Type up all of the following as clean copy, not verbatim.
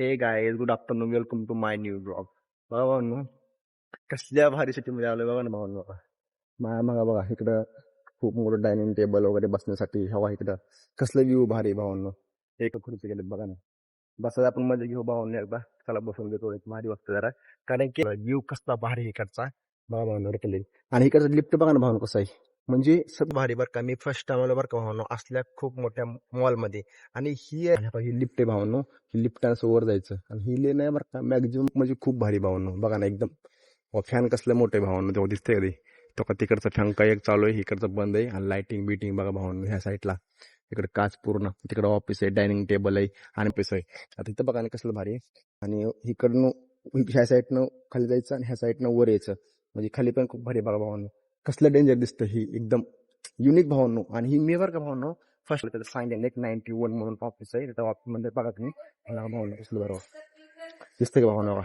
हे guys good afternoon welcome to my new blog. बघा भावनो कसल्या भारी सिटीमध्ये आलोय बघा ना भावनो. बघा मागा बघा इकडं खूप मोठं डायनिंग टेबल वगैरे बसण्यासाठी हवा. इकडं कसलं व्ह्यू भारी भावनो. एक खुर्ची गेलेत बघा ना. बसा आपण मध्ये घेऊ भावनो एकदा. चला बसून घेतो एक भारी वाटतं जरा, कारण की व्ह्यू कसला भारी इकडचा बघा भावनो रे. आणि इकडचं लिफ्ट बघा ना भावनो कसं आहे, म्हणजे सगळं भारी बरं का. मी फर्स्ट टाइम आलो बरं का भावनो असल्या खूप मोठ्या मॉलमध्ये. आणि ही लिफ्ट आहे भावनो. ही लिफ्टानं वर जायचं आणि ही लेन आहे बरं का मॅक्झिमम, म्हणजे खूप भारी भावनो. बघा ना एकदम फॅन कसले मोठे भावनो तेव्हा दिसते कधी तो का. तिकडचा फॅन काही एक चालू आहे, इकडचं बंद आहे. आणि लाइटिंग बिटिंग बघा भावनो ह्या साईडला. इकडे काच पूर्ण, तिकडे ऑफिस आहे, डायनिंग टेबल आहे आणि ऑफिस आहे. आता इथं बघा ना कसलं भारी आहे. आणि इकडनं ह्या साईडनं खाली जायचं आणि ह्या साईडनं वर यायचं, म्हणजे खाली पण खूप भारी बघा भावनो. कसलं डेंजर दिसतं ही, एकदम युनिक भावनो. आणि ही मी बरं का भावनो फर्स्ट त्याचं सांगितलं एक 91 म्हणून ऑफिस आहे. त्या ऑफिस मध्ये बघा तुम्ही भावनो कसलं बरं दिसतंय का भावनो. बघा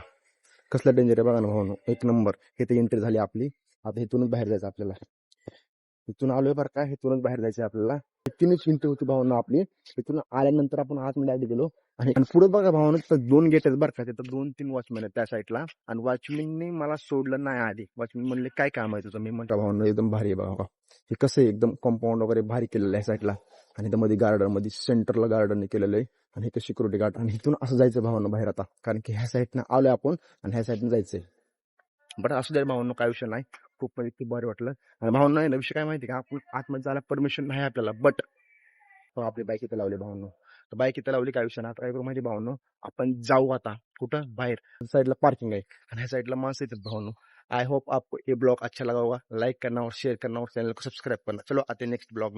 कसलं डेंजर आहे बघा ना भावनो, एक नंबर. इथे एंट्री झाली आपली. आता इथूनच बाहेर जायचं आपल्याला. इथून आलोय बरं का, इथूनच बाहेर जायचं आपल्याला. इथूनच एंट्री होती भावना आपली. इथून आल्यानंतर आपण आतमध्ये आधी गेलो आणि पुढे बघा भावना तिथं 2 गेट आहेत बरं का. तिथं 2-3 वॉचमॅन आहेत त्या साईडला. आणि वॉचमॅनने मला सोडलं नाही आधी. वॉचमॅन म्हणले काय काम आहे तुझं. मी म्हणतो भावना एकदम भारी आहे बघा. हे कसं आहे एकदम कंपाऊंड वगैरे भारी केलेलं आहे साईडला. आणि इथं मध्ये गार्डन, मध्ये सेंटरला गार्डन केलेलं आहे. आणि इथं सिक्युरिटी गार्ड. आणि इथून असं जायचं भावना बाहेर आता, कारण की ह्या साईडनं आलोय आपण आणि ह्या साईडनं जायचंय. बट असू द्या भावना, काय विषय नाही. खूप म्हणजे खूप भारी वाटलं. आणि भावना नाही ना विषय काय माहिती का, आपण आतमध्ये जायला परमिशन नाही आपल्याला. बट आपली बाईक इथं लावली भावनो. तर बाईक इथं लावली काय विषय नाही. आता काय करू माहिती भावनो, आपण जाऊ आता कुठं बाहेर. साइडला पार्किंग आहे आणि ह्या साइडला माणसं येतात भावनो. आई होप आपको ये ब्लॉग अच्छा लगा होगा. लाइक करना और शेयर करना और चैनल को सब्सक्राइब करना. चलो आते नेक्स्ट ब्लॉग.